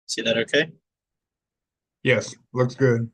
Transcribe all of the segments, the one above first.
See that okay? Yes, looks good.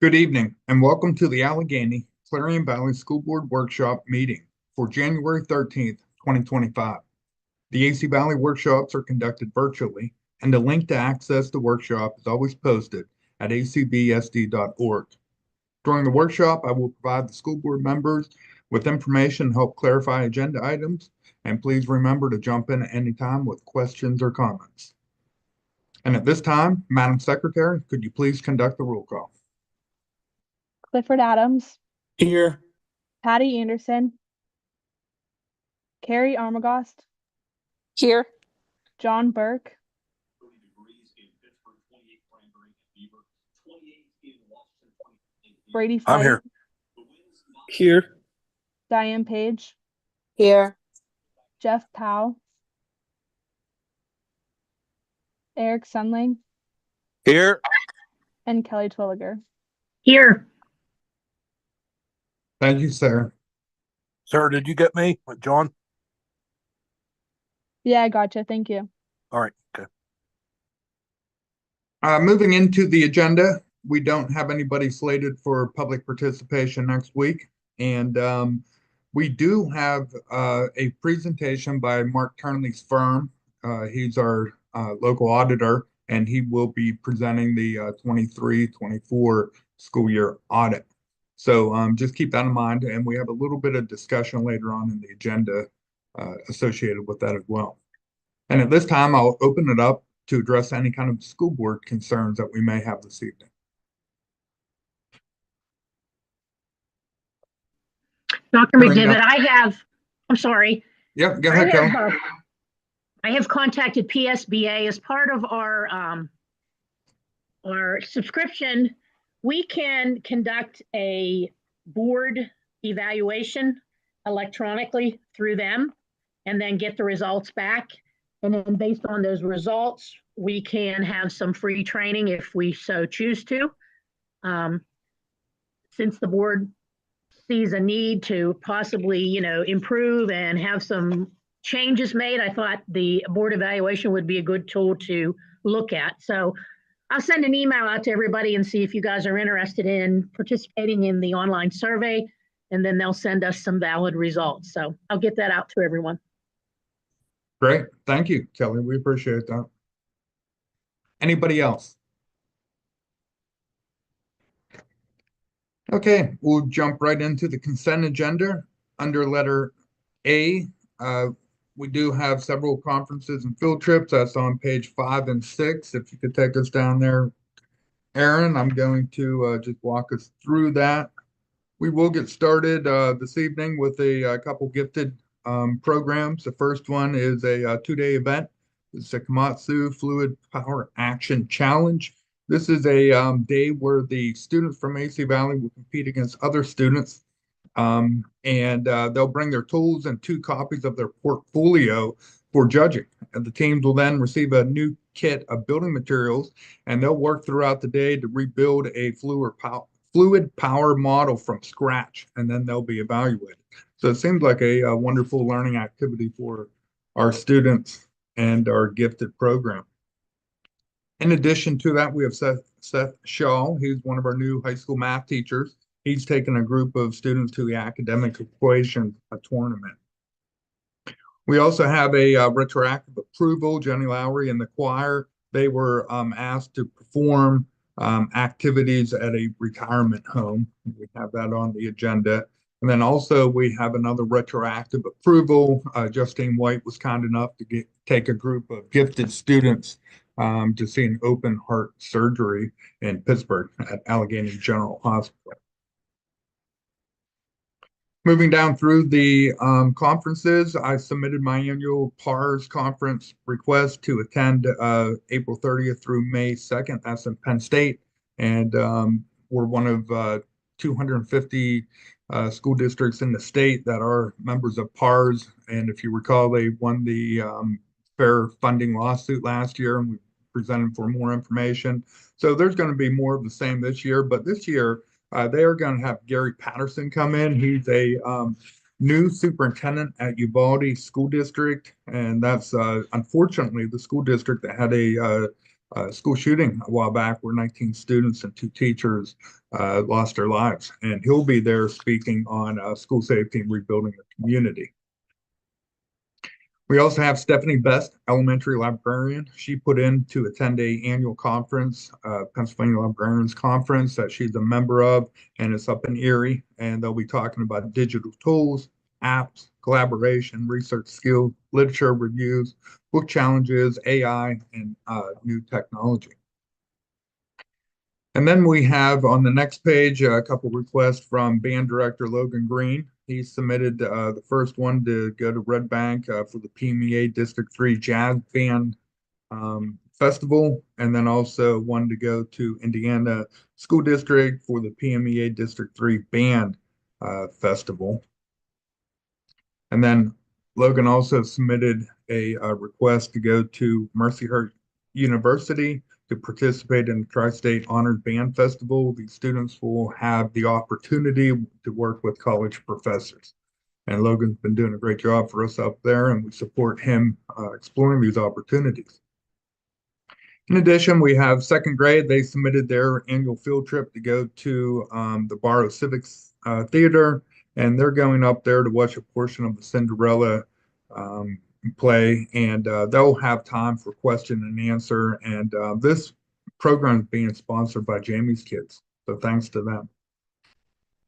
Good evening and welcome to the Allegheny Clarion Valley School Board Workshop meeting for January 13th, 2025. The AC Valley workshops are conducted virtually, and the link to access the workshop is always posted at acvsd.org. During the workshop, I will provide the school board members with information to help clarify agenda items, and please remember to jump in at any time with questions or comments. And at this time, Madam Secretary, could you please conduct the roll call? Clifford Adams, Here. Patty Anderson, Carrie Armagost, Here. John Burke, Brady I'm Fight, here. Here. Diane Page, Here. Jeff Powell, Eric Sunling, Here. and Kelly Twilliger. Here. Thank you, Sarah. Sarah, did you get me with John? Yeah, I gotcha. Thank you. All right. Okay. Moving into the agenda, we don't have anybody slated for public participation next week. And we do have a presentation by Mark Turnley's firm. He's our local auditor, and he will be presenting the 23-24 school year audit. So just keep that in mind. And we have a little bit of discussion later on in the agenda associated with that as well. And at this time, I'll open it up to address any kind of school board concerns that we may have this evening. Dr. Hearing McDivitt, none. I'm sorry. Yep, go ahead, Kelly. I have contacted PSBA as part of our subscription. We can conduct a board evaluation electronically through them and then get the results back. And then based on those results, we can have some free training if we so choose to. Since the board sees a need to possibly, improve and have some changes made, I thought the board evaluation would be a good tool to look at. So I'll send an email out to everybody and see if you guys are interested in participating in the online survey, and then they'll send us some valid results. So I'll get that out to everyone. Great. Thank you, Kelly. We appreciate that. Anybody else? Okay, we'll jump right into the consent agenda. Under letter A, we do have several conferences and field trips. That's on page 5 and 6. If you could take us down there, Aaron, I'm going to just walk us through that. We will get started this evening with a couple gifted programs. The first one is a 2-day event. It's the Komatsu Fluid Power Action Challenge. This is a day where the students from AC Valley will compete against other students, and they'll bring their tools and 2 copies of their portfolio for judging. And the teams will then receive a new kit of building materials, and they'll work throughout the day to rebuild a fluid power model from scratch, and then they'll be evaluated. So it seems like a wonderful learning activity for our students and our gifted program. In addition to that, we have Seth Shaw. He's one of our new high school math teachers. He's taken a group of students to the academic equation tournament. We also have a retroactive approval. Jenny Lowry and the choir, they were asked to perform activities at a retirement home. We have that on the agenda. And then also we have another retroactive approval. Justine White was kind enough to take a group of gifted students to see an open heart surgery in Pittsburgh at Allegheny General Hospital. Moving down through the conferences, I submitted my annual PARS conference request to attend April 30th through May 2nd. That's in Penn State. And we're one of 250 school districts in the state that are members of PARS. And if you recall, they won the fair funding lawsuit last year, and we presented for more information. So there's going to be more of the same this year, but this year they are going to have Gary Patterson come in. He's a new superintendent at Uvalde School District, and that's unfortunately the school district that had a school shooting a while back where 19 students and 2 teachers lost their lives. And he'll be there speaking on school safety and rebuilding the community. We also have Stephanie Best, elementary librarian. She put in to attend an annual conference, Pennsylvania Librarians Conference, that she's a member of, and it's up in Erie. And they'll be talking about digital tools, apps, collaboration, research skills, literature reviews, book challenges, AI, and new technology. And then we have on the next page a couple requests from band director Logan Green. He submitted the first one to go to Red Bank for the PMEA District 3 Jazz Band Festival, and then also one to go to Indiana School District for the PMEA District 3 Band Festival. And then Logan also submitted a request to go to Mercyhurst University to participate in the Tri-State Honored Band Festival. These students will have the opportunity to work with college professors. And Logan's been doing a great job for us up there, and we support him exploring these opportunities. In addition, we have second grade. They submitted their annual field trip to go to the Barrow Civics Theater, and they're going up there to watch a portion of the Cinderella play, and they'll have time for question and answer. And this program is being sponsored by Jamie's Kids, so thanks to them.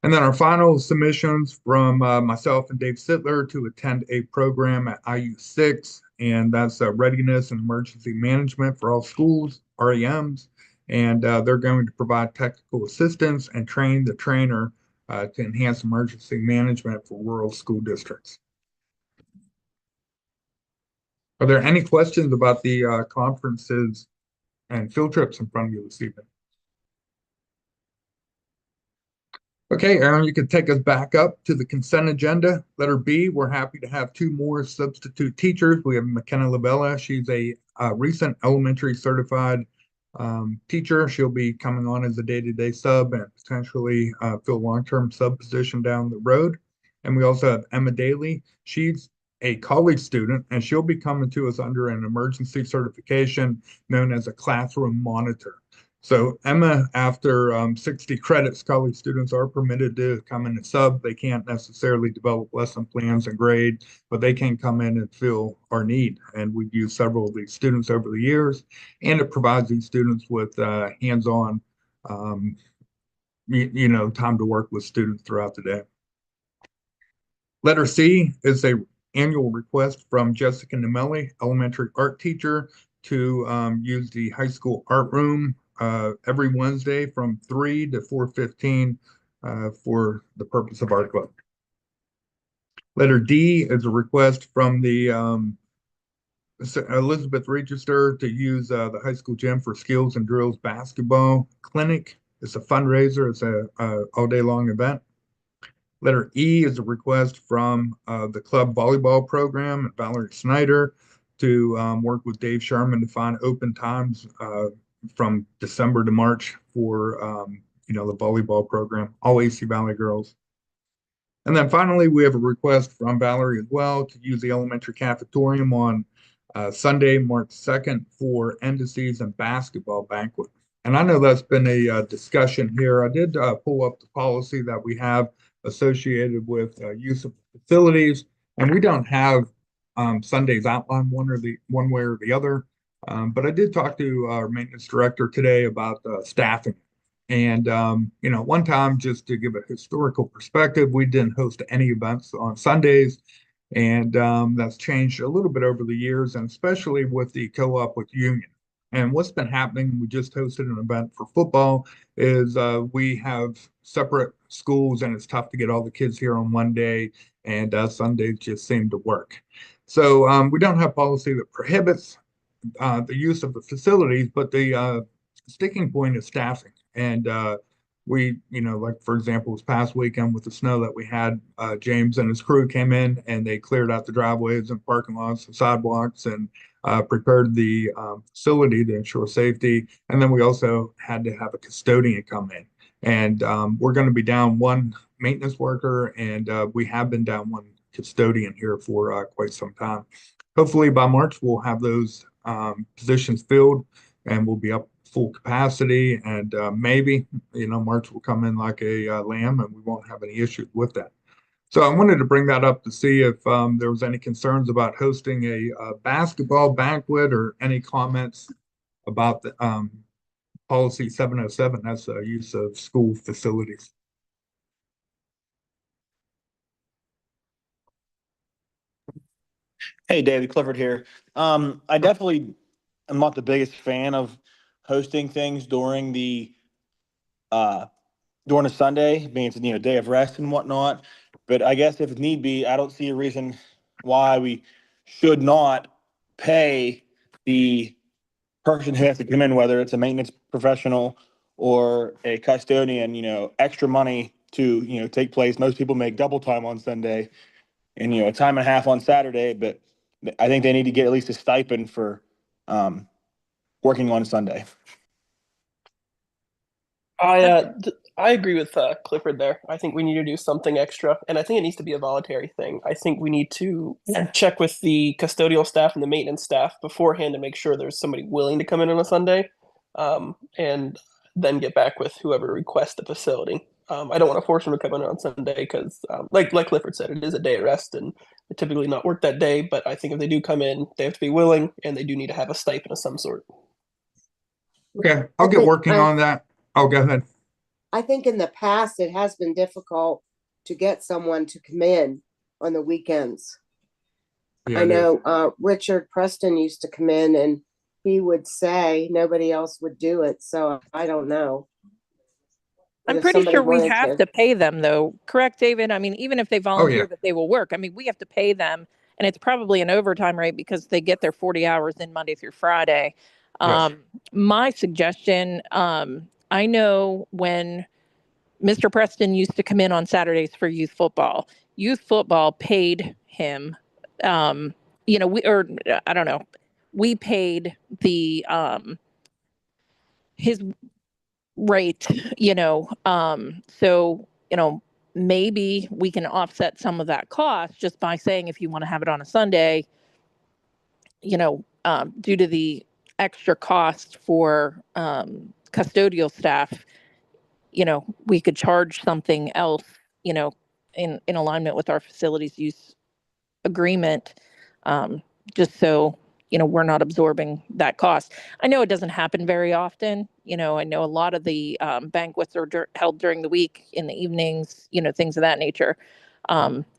And then our final submissions from myself and Dave Sittler to attend a program at IU6, and that's Readiness and Emergency Management for all schools, REMs, and they're going to provide technical assistance and train the trainer to enhance emergency management for rural school districts. Are there any questions about the conferences and field trips in front of you this evening? Okay, Aaron, you can take us back up to the consent agenda. Letter B, we're happy to have two more substitute teachers. We have McKenna Labella. She's a recent elementary certified teacher. She'll be coming on as a day-to-day sub and potentially fill a long-term sub position down the road. And we also have Emma Daly. She's a college student, and she'll be coming to us under an emergency certification known as a classroom monitor. So Emma, after 60 credits, college students are permitted to come in and sub. They can't necessarily develop lesson plans and grade, but they can come in and fill our need. And we've used several of these students over the years, and it provides these students with hands-on, time to work with students throughout the day. Letter C is a annual request from Jessica Nemelli, elementary art teacher, to use the high school art room every Wednesday from 3 to 4:15 for the purpose of art club. Letter D is a request from the Elizabeth Register to use the high school gym for skills and drills basketball clinic. It's a fundraiser. It's a all day long event. Letter E is a request from the club volleyball program at Valerie Snyder to work with Dave Sherman to find open times from December to March for the volleyball program, all AC Valley girls. And then finally, we have a request from Valerie as well to use the elementary cafetorium on Sunday, March 2nd for end of season basketball banquet. And I know that's been a discussion here. I did pull up the policy that we have associated with use of facilities, and we don't have Sundays outlined one way or the other. But I did talk to our maintenance director today about staffing. And, one time, just to give a historical perspective, we didn't host any events on Sundays. And that's changed a little bit over the years, and especially with the co-op with Union. And what's been happening, we just hosted an event for football, is we have separate schools, and it's tough to get all the kids here on one day, and Sundays just seem to work. So we don't have policy that prohibits the use of the facilities, but the sticking point is staffing. And we, like for example, this past weekend with the snow that we had, James and his crew came in and they cleared out the driveways and parking lots and sidewalks and prepared the facility to ensure safety. And then we also had to have a custodian come in. And we're going to be down one maintenance worker, and we have been down one custodian here for quite some time. Hopefully by March, we'll have those positions filled and we'll be up full capacity, and maybe March will come in like a lamb and we won't have any issues with that. So I wanted to bring that up to see if there was any concerns about hosting a basketball banquet or any comments about the policy 707, that's use of school facilities. Hey, David Clifford here. I definitely am not the biggest fan of hosting things during a Sunday, being it's day of rest and whatnot. But I guess if need be, I don't see a reason why we should not pay the person who has to come in, whether it's a maintenance professional or a custodian, extra money to take place. Most people make double time on Sunday. and, a time and a half on Saturday, but I think they need to get at least a stipend for, working on Sunday. I agree with Clifford there. I think we need to do something extra, and I think it needs to be a voluntary thing. I think we need to check with the custodial staff and the maintenance staff beforehand to make sure there's somebody willing to come in on a Sunday, and then get back with whoever requests the facility. I don't want to force them to come in on Sunday because, like Clifford said, it is a day of rest, and they typically not work that day. But I think if they do come in, they have to be willing, and they do need to have a stipend of some sort. Okay, I'll get working on that. Oh, go ahead. I think in the past, it has been difficult to get someone to come in on the weekends. Yeah, I it is. know Richard Preston used to come in and he would say nobody else would do it. So I don't know. But I'm if pretty somebody sure we wanted have to pay them though. Correct, David? I mean, even if they volunteer that they will work, I mean, we have to pay them, and it's probably an overtime rate because they get their 40 hours in Monday through Friday. Yes. My suggestion, I know when Mr. Preston used to come in on Saturdays for youth football paid him, I don't know, we paid the, his rate, so, maybe we can offset some of that cost just by saying, if you want to have it on a Sunday, due to the extra cost for, custodial staff, we could charge something else, in alignment with our facilities use agreement, just so, we're not absorbing that cost. I know it doesn't happen very often. I know a lot of the banquets are held during the week in the evenings, things of that nature,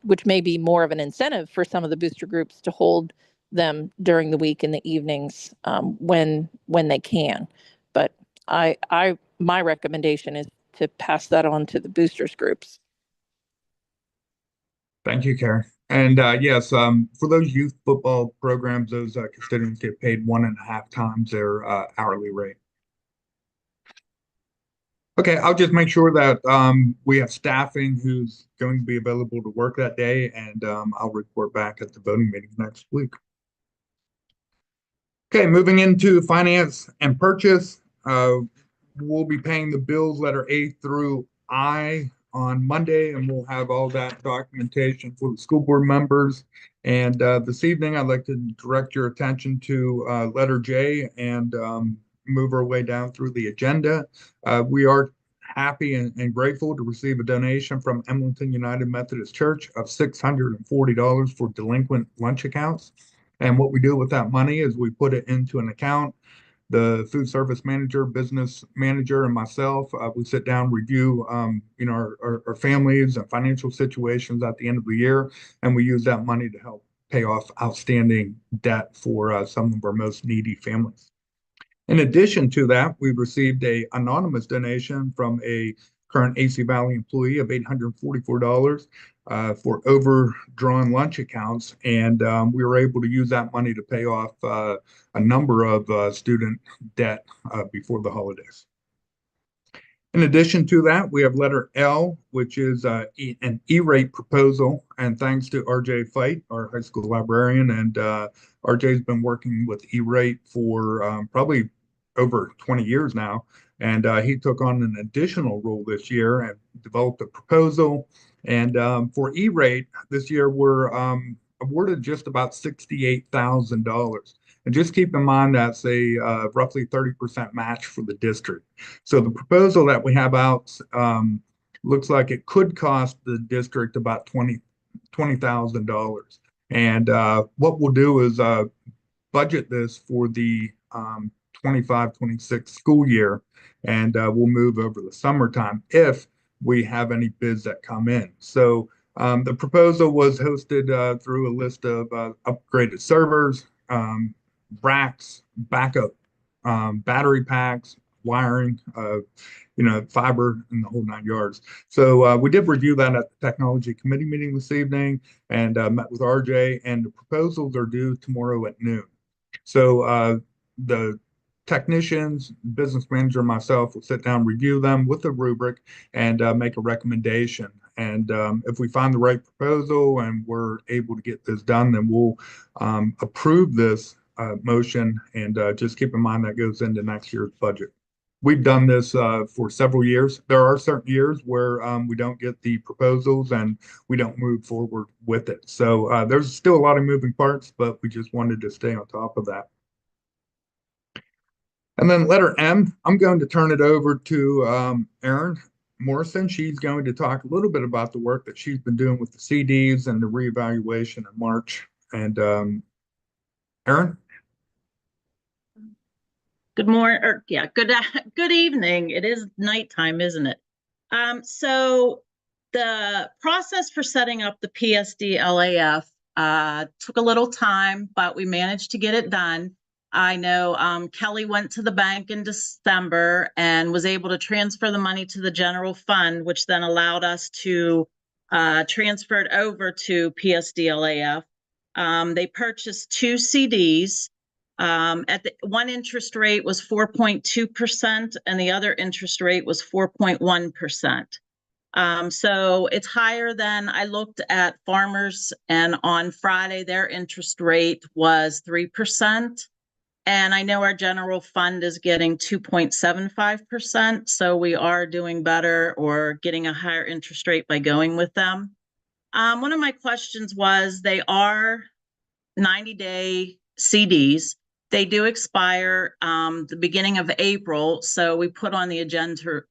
which may be more of an incentive for some of the booster groups to hold them during the week in the evenings, when they can. But my recommendation is to pass that on to the boosters groups. Thank you, Karen. And yes, for those youth football programs, those custodians get paid 1.5 times their hourly rate. Okay, I'll just make sure that we have staffing who's going to be available to work that day, and I'll report back at the voting meeting next week. Okay, moving into finance and purchase. We'll be paying the bills letter A through I on Monday, and we'll have all that documentation for the school board members. And this evening, I'd like to direct your attention to letter J and move our way down through the agenda. We are happy and grateful to receive a donation from Embleton United Methodist Church of $640 for delinquent lunch accounts. And what we do with that money is we put it into an account. The food service manager, business manager, and myself, we sit down, review, our families and financial situations at the end of the year, and we use that money to help pay off outstanding debt for some of our most needy families. In addition to that, we received an anonymous donation from a current AC Valley employee of $844 for overdrawn lunch accounts, and we were able to use that money to pay off a number of student debt before the holidays. In addition to that, we have letter L, which is an E-rate proposal, and thanks to RJ Fight, our high school librarian, and RJ's been working with E-rate for probably over 20 years now. And he took on an additional role this year and developed a proposal. And for E-rate this year, we're awarded just about $68,000. And just keep in mind that's a roughly 30% match for the district. So the proposal that we have out looks like it could cost the district about $20,000. And what we'll do is budget this for the 25-26 school year, and we'll move over the summertime if we have any bids that come in. So the proposal was hosted through a list of upgraded servers, racks, backup battery packs, wiring, fiber, and the whole 9 yards. So we did review that at the technology committee meeting this evening, and met with RJ, and the proposals are due tomorrow at noon. So the technicians, business manager, and myself will sit down, review them with a rubric, and make a recommendation. And if we find the right proposal and we're able to get this done, then we'll approve this motion. And just keep in mind that goes into next year's budget. We've done this for several years. There are certain years where we don't get the proposals and we don't move forward with it. So there's still a lot of moving parts, but we just wanted to stay on top of that. And then letter M, I'm going to turn it over to Erin Morrison. She's going to talk a little bit about the work that she's been doing with the CDs and the reevaluation in March. And Erin? Good morning, or yeah, good evening. It is nighttime, isn't it? So the process for setting up the PSD LAF took a little time, but we managed to get it done. I know Kelly went to the bank in December and was able to transfer the money to the general fund, which then allowed us to transfer it over to PSD LAF. They purchased 2 CDs. At the one interest rate was 4.2% and the other interest rate was 4.1%. So it's higher than I looked at Farmers, and on Friday their interest rate was 3%. And I know our general fund is getting 2.75%. So we are doing better or getting a higher interest rate by going with them. One of my questions was, they are 90-day CDs. They do expire the beginning of April, so we put on the agenda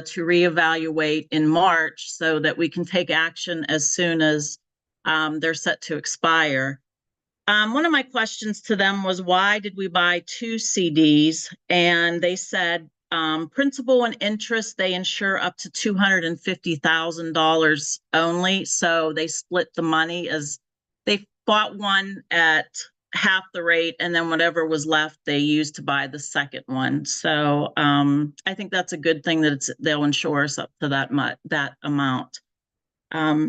to reevaluate in March so that we can take action as soon as they're set to expire. One of my questions to them was, why did we buy 2 CDs? And they said principal and interest, they insure up to $250,000 only, so they split the money as they bought one at half the rate, and then whatever was left they used to buy the second one. So I think that's a good thing that they'll insure us up to that amount.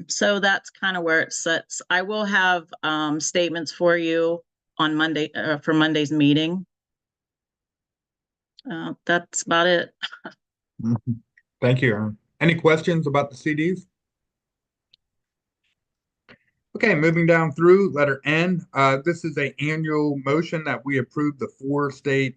So that's kind of where it sits. I will have statements for you on Monday for Monday's meeting. That's about it. Thank you, Erin. Any questions about the CDs? Okay, moving down through letter N. This is an annual motion that we approve the 4 state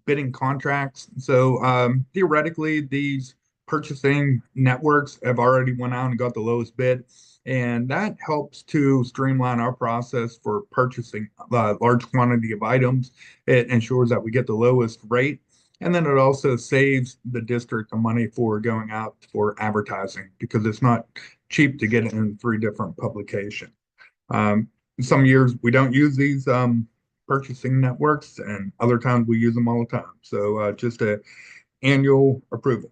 bidding contracts. So theoretically, these purchasing networks have already went out and got the lowest bid, and that helps to streamline our process for purchasing large quantity of items. It ensures that we get the lowest rate, and then it also saves the district the money for going out for advertising, because it's not cheap to get it in 3 different publications. Some years we don't use these purchasing networks, and other times we use them all the time. So just an annual approval.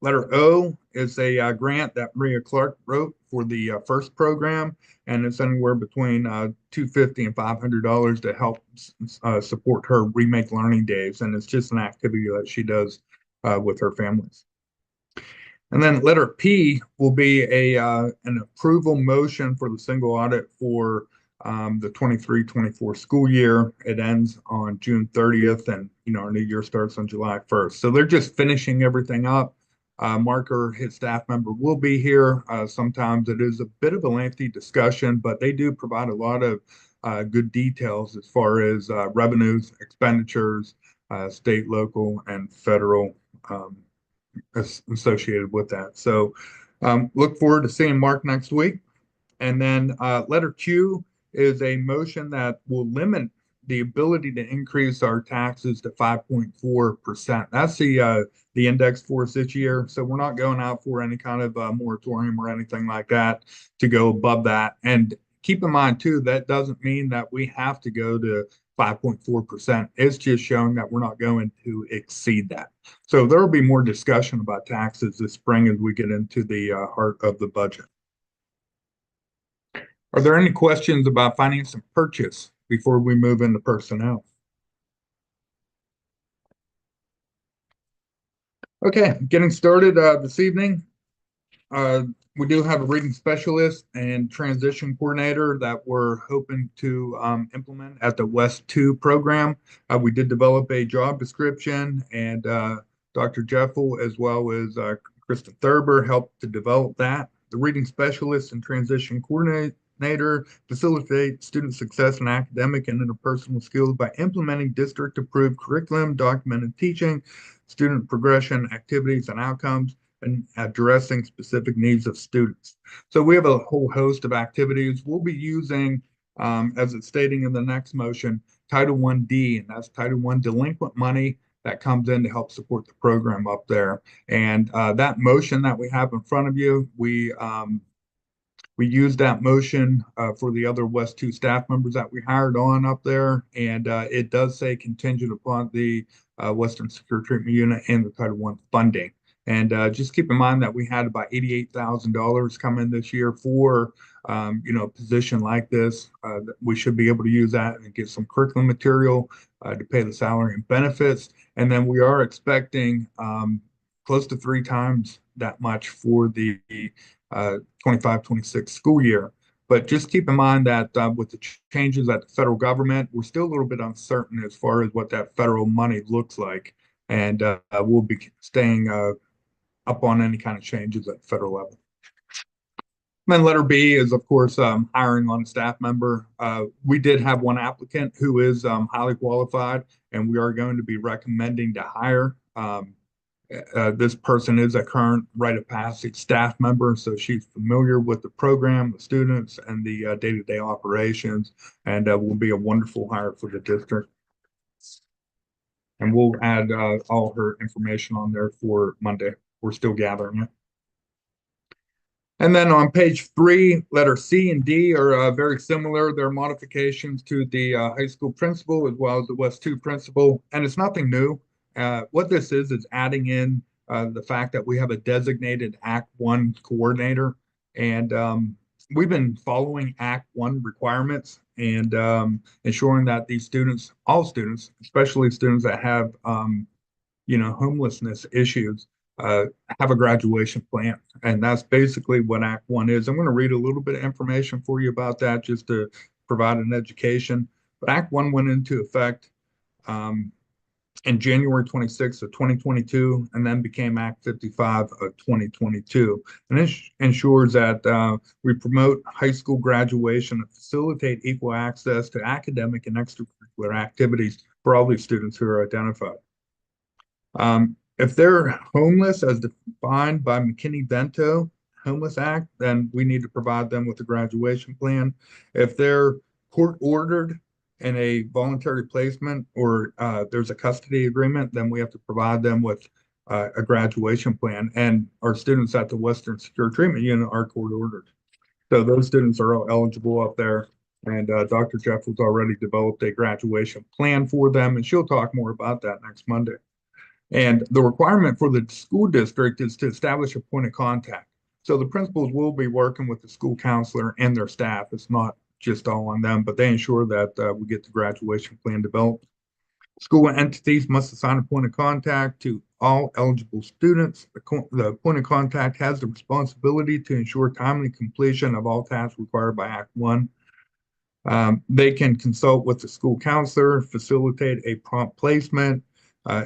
Letter O is a grant that Maria Clark wrote for the FIRST program, and it's anywhere between $250 and $500 to help support her Remake Learning Days, and it's just an activity that she does with her families. And then letter P will be an approval motion for the single audit for the 23-24 school year. It ends on June 30th, and our new year starts on July 1st. So they're just finishing everything up. Marker, his staff member, will be here. Sometimes it is a bit of a lengthy discussion, but they do provide a lot of good details as far as revenues, expenditures, state, local, and federal associated with that. So look forward to seeing Mark next week. And then letter Q is a motion that will limit the ability to increase our taxes to 5.4%. That's the index for us this year. So we're not going out for any kind of moratorium or anything like that to go above that. And keep in mind too, that doesn't mean that we have to go to 5.4%. It's just showing that we're not going to exceed that. So there will be more discussion about taxes this spring as we get into the heart of the budget. Are there any questions about finance and purchase before we move into personnel? Okay, getting started this evening. we do have a reading specialist and transition coordinator that we're hoping to implement at the West 2 program. We did develop a job description, and Dr. Jeffel as well as Kristen Thurber helped to develop that. The reading specialist and transition coordinator facilitate student success in academic and interpersonal skills by implementing district-approved curriculum, documented teaching, student progression, activities, and outcomes, and addressing specific needs of students. So we have a whole host of activities. We'll be using, as it's stating in the next motion, Title I-D, and that's Title I delinquent money that comes in to help support the program up there. And that motion that we have in front of you, we used that motion for the other West 2 staff members that we hired on up there. And it does say contingent upon the Western Secure Treatment Unit and the Title I funding. And just keep in mind that we had about $88,000 come in this year for, a position like this. We should be able to use that and get some curriculum material to pay the salary and benefits. And then we are expecting close to 3 times that much for the 25-26 school year. But just keep in mind that with the changes at the federal government, we're still a little bit uncertain as far as what that federal money looks like. And we'll be staying up on any kind of changes at the federal level. And then letter B is, of course, hiring on a staff member. We did have one applicant who is highly qualified, and we are going to be recommending to hire. This person is a current rite of passage staff member, so she's familiar with the program, the students, and the day-to-day operations, and will be a wonderful hire for the district. And we'll add all her information on there for Monday. We're still gathering it. And then on page 3, letter C and D are very similar. They're modifications to the high school principal as well as the West 2 principal, and it's nothing new. What this is adding in the fact that we have a designated Act 1 coordinator, and we've been following Act 1 requirements and ensuring that these students, all students, especially students that have homelessness issues, have a graduation plan. And that's basically what Act 1 is. I'm going to read a little bit of information for you about that just to provide an education. But Act 1 went into effect in January 26th of 2022, and then became Act 55 of 2022. And it ensures that we promote high school graduation and facilitate equal access to academic and extracurricular activities for all these students who are identified. If they're homeless as defined by McKinney-Vento Homeless Act, then we need to provide them with a graduation plan. If they're court-ordered in a voluntary placement or there's a custody agreement, then we have to provide them with a graduation plan. And our students at the Western Secure Treatment Unit are court-ordered. So those students are all eligible up there. And Dr. Jeffels already developed a graduation plan for them, and she'll talk more about that next Monday. And the requirement for the school district is to establish a point of contact. So the principals will be working with the school counselor and their staff. It's not just all on them, but they ensure that we get the graduation plan developed. School entities must assign a point of contact to all eligible students. The point of contact has the responsibility to ensure timely completion of all tasks required by Act 1. They can consult with the school counselor, facilitate a prompt placement,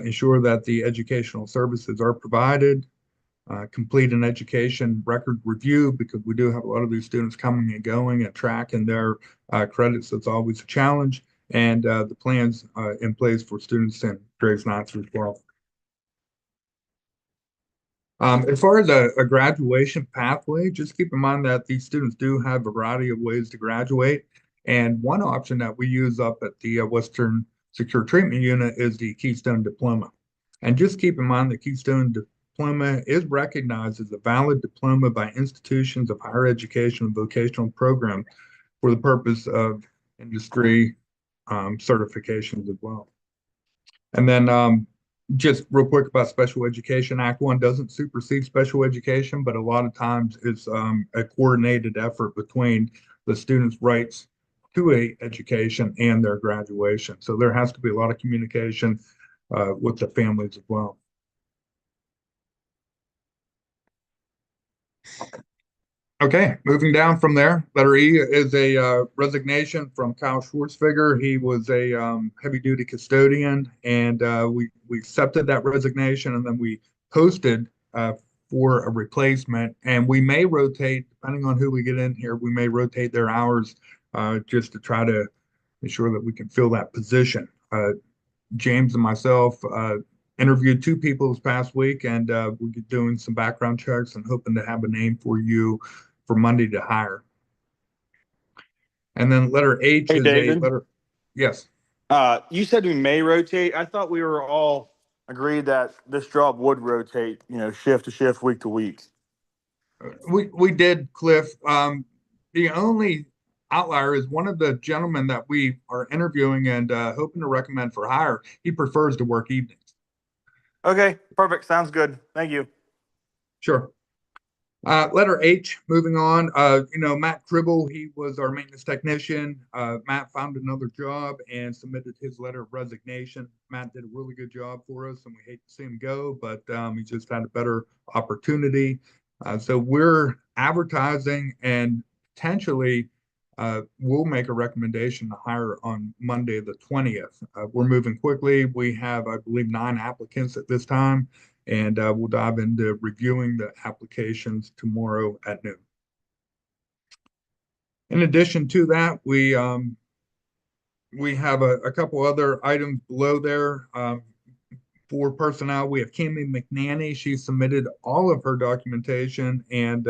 ensure that the educational services are provided, complete an education record review, because we do have a lot of these students coming and going and tracking their credits. That's always a challenge. And the plans in place for students in grades 9 through 12. As far as a graduation pathway, just keep in mind that these students do have a variety of ways to graduate. And one option that we use up at the Western Secure Treatment Unit is the Keystone Diploma. And just keep in mind the Keystone Diploma is recognized as a valid diploma by institutions of higher education and vocational programs for the purpose of industry certifications as well. And then just real quick about special education, Act 1 doesn't supersede special education, but a lot of times it's a coordinated effort between the students' rights to a education and their graduation. So there has to be a lot of communication with the families as well. Okay, moving down from there, letter E is a resignation from Kyle Schwartzfigger. He was a heavy-duty custodian, and we accepted that resignation, and then we posted for a replacement. And we may rotate, depending on who we get in here, we may rotate their hours just to try to ensure that we can fill that position. James and myself interviewed 2 people this past week, and we're doing some background checks and hoping to have a name for you for Monday to hire. And then letter H Hey, is David. a letter. Yes. You said we may rotate. I thought we were all agreed that this job would rotate, shift to shift, week to week. We did, Cliff. The only outlier is one of the gentlemen that we are interviewing and hoping to recommend for hire. He prefers to work evenings. Okay, perfect. Sounds good. Thank you. Sure. Letter H, moving on. Matt Cribble, he was our maintenance technician. Matt found another job and submitted his letter of resignation. Matt did a really good job for us, and we hate to see him go, but he just had a better opportunity. So we're advertising, and potentially we'll make a recommendation to hire on Monday the 20th. We're moving quickly. We have, I believe, 9 applicants at this time. And we'll dive into reviewing the applications tomorrow at noon. In addition to that, we have a couple other items below there. For personnel, we have Kimmy McNanny. She submitted all of her documentation, and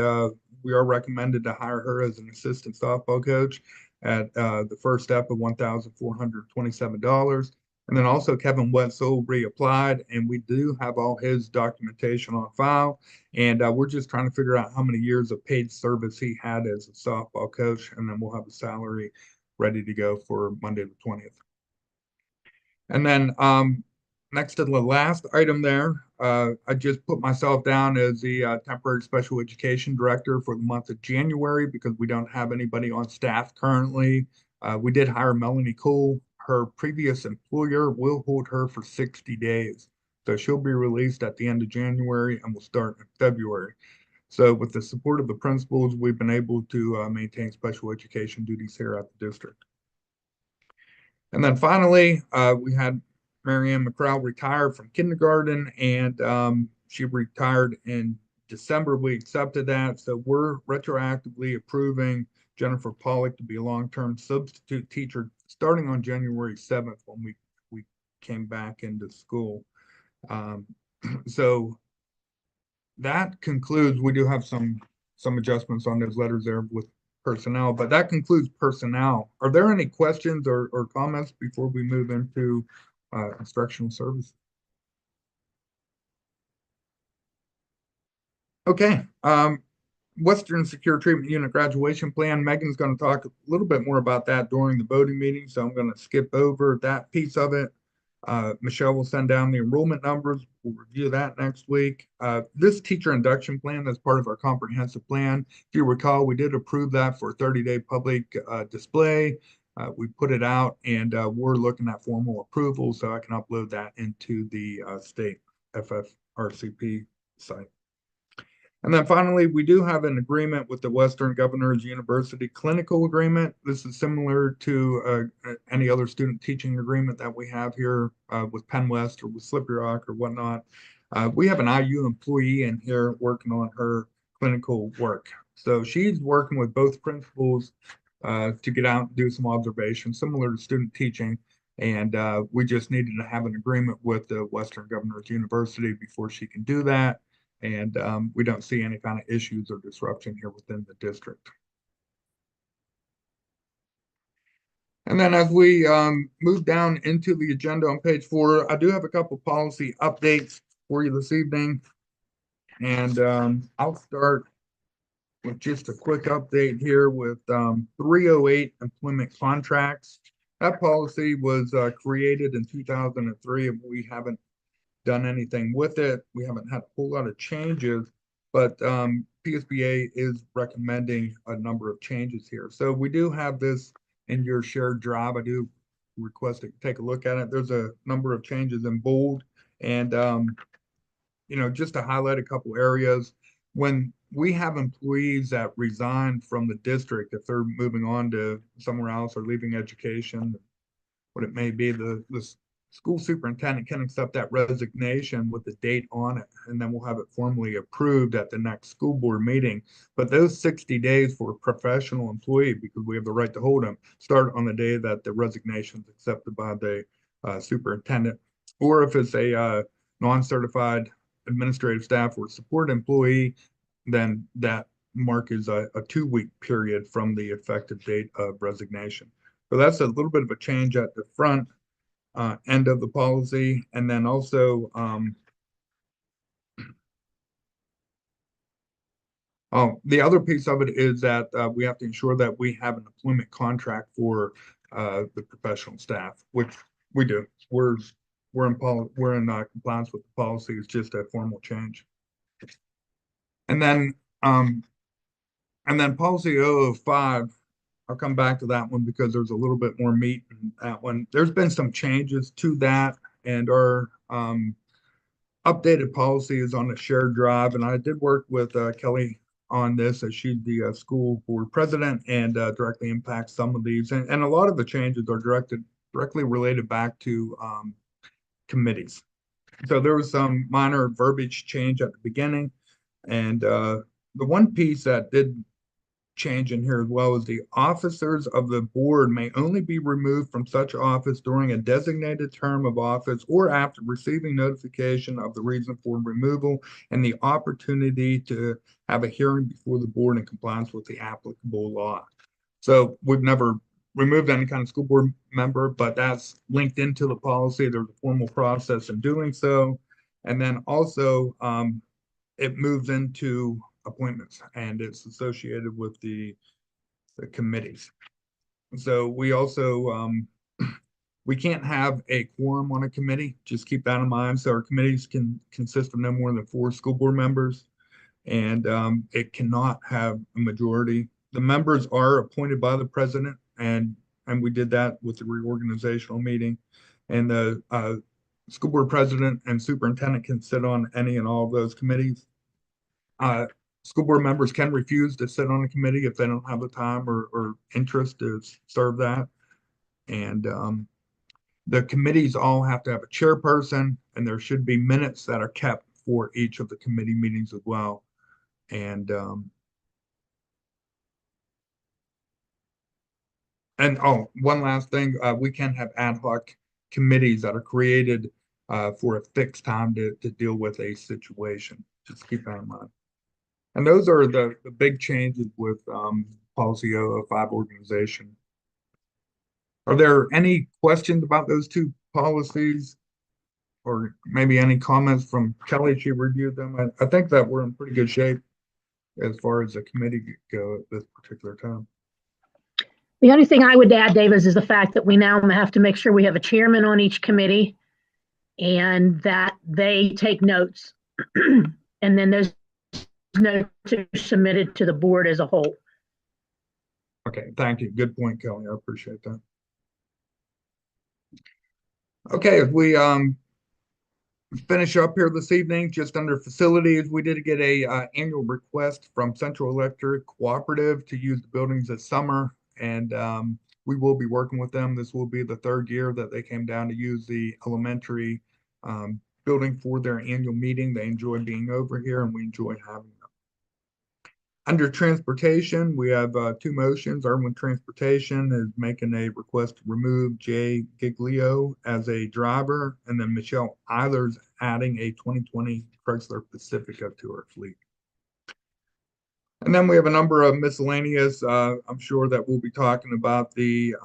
we are recommended to hire her as an assistant softball coach at the first step of $1,427. And then also Kevin Wetzel reapplied, and we do have all his documentation on file. And we're just trying to figure out how many years of paid service he had as a softball coach, and then we'll have a salary ready to go for Monday the 20th. And then next to the last item there, I just put myself down as the temporary special education director for the month of January because we don't have anybody on staff currently. We did hire Melanie Cole. Her previous employer will hold her for 60 days. So she'll be released at the end of January and will start in February. So with the support of the principals, we've been able to maintain special education duties here at the district. And then finally, we had Marianne McCrowell retired from kindergarten, and she retired in December. We accepted that. So we're retroactively approving Jennifer Pollock to be a long-term substitute teacher starting on January 7th when we came back into school. So that concludes, we do have some adjustments on those letters there with personnel, but that concludes personnel. Are there any questions or comments before we move into instructional service? Okay. Western Secure Treatment Unit graduation plan. Megan's going to talk a little bit more about that during the voting meeting, so I'm going to skip over that piece of it. Michelle will send down the enrollment numbers. We'll review that next week. This teacher induction plan is part of our comprehensive plan. If you recall, we did approve that for a 30-day public display. We put it out, and we're looking at formal approval, so I can upload that into the state FFRCP site. And then finally, we do have an agreement with the Western Governors University clinical agreement. This is similar to any other student teaching agreement that we have here with Penn West or with Slippery Rock or whatnot. We have an IU employee in here working on her clinical work. So she's working with both principals to get out and do some observations, similar to student teaching. And we just needed to have an agreement with the Western Governors University before she can do that. And we don't see any kind of issues or disruption here within the district. And then as we move down into the agenda on page 4, I do have a couple policy updates for you this evening. And I'll start with just a quick update here with 308 employment contracts. That policy was created in 2003, and we haven't done anything with it. We haven't had a whole lot of changes, but PSBA is recommending a number of changes here. So we do have this in your shared drive. I do request to take a look at it. There's a number of changes in bold, and just to highlight a couple areas. when we have employees that resign from the district, if they're moving on to somewhere else or leaving education, what it may be, the school superintendent can accept that resignation with the date on it, and then we'll have it formally approved at the next school board meeting. But those 60 days for a professional employee, because we have the right to hold them, start on the day that the resignation is accepted by the superintendent. Or if it's a non-certified administrative staff or support employee, then that mark is a 2-week period from the effective date of resignation. So that's a little bit of a change at the front end of the policy. And then also, the other piece of it is that we have to ensure that we have an employment contract for the professional staff, which we do. We're in compliance with the policy. It's just a formal change. And then policy 005, I'll come back to that one because there's a little bit more meat in that one. There's been some changes to that, and our updated policy is on a shared drive. And I did work with Kelly on this, as she's the school board president, and directly impacts some of these. And a lot of the changes are directly related back to committees. So there was some minor verbiage change at the beginning. And the one piece that did change in here as well is the officers of the board may only be removed from such office during a designated term of office or after receiving notification of the reason for removal and the opportunity to have a hearing before the board in compliance with the applicable law. So we've never removed any kind of school board member, but that's linked into the policy. There's a formal process in doing so. And then also it moves into appointments, and it's associated with the committees. So we also we can't have a quorum on a committee. Just keep that in mind. So our committees can consist of no more than 4 school board members, and it cannot have a majority. The members are appointed by the president, and we did that with the reorganizational meeting. And the school board president and superintendent can sit on any and all of those committees. School board members can refuse to sit on a committee if they don't have the time or interest to serve that. And the committees all have to have a chairperson, and there should be minutes that are kept for each of the committee meetings as well. And one last thing, we can have ad hoc committees that are created for a fixed time to deal with a situation. Just keep that in mind. And those are the big changes with policy 005 organization. Are there any questions about those 2 policies, or maybe any comments from Kelly? She reviewed them. I think that we're in pretty good shape as far as the committee go at this particular time. The only thing I would add, Davis, is the fact that we now have to make sure we have a chairman on each committee and that they take notes. And then those notes are submitted to the board as a whole. Okay, thank you. Good point, Kelly. I appreciate that. Okay, if we finish up here this evening, just under facilities, we did get a annual request from Central Electric Cooperative to use the buildings this summer, and we will be working with them. This will be the 3rd year that they came down to use the elementary building for their annual meeting. They enjoy being over here, and we enjoy having them. Under transportation, we have 2 motions. Irwin Transportation is making a request to remove Jay Giglio as a driver, and then Michelle Eilers adding a 2020 Chrysler Pacifica to our fleet. And then we have a number of miscellaneous. I'm sure that we'll be talking about the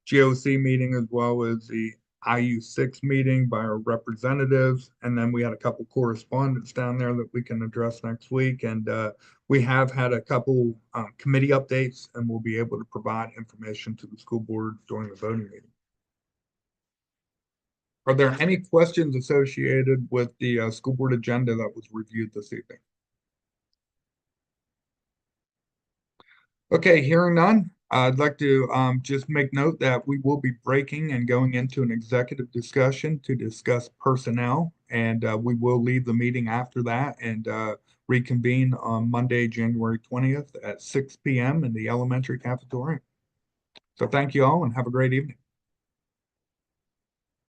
GOC meeting as well as the IU6 meeting by our representatives. And then we had a couple correspondents down there that we can address next week. And we have had a couple committee updates, and we'll be able to provide information to the school board during the voting meeting. Are there any questions associated with the school board agenda that was reviewed this evening? Okay, hearing none, I'd like to just make note that we will be breaking and going into an executive discussion to discuss personnel And we will leave the meeting after that and reconvene on Monday, January 20th at 6 p.m. in the elementary cafeteria. So thank you all and have a great evening.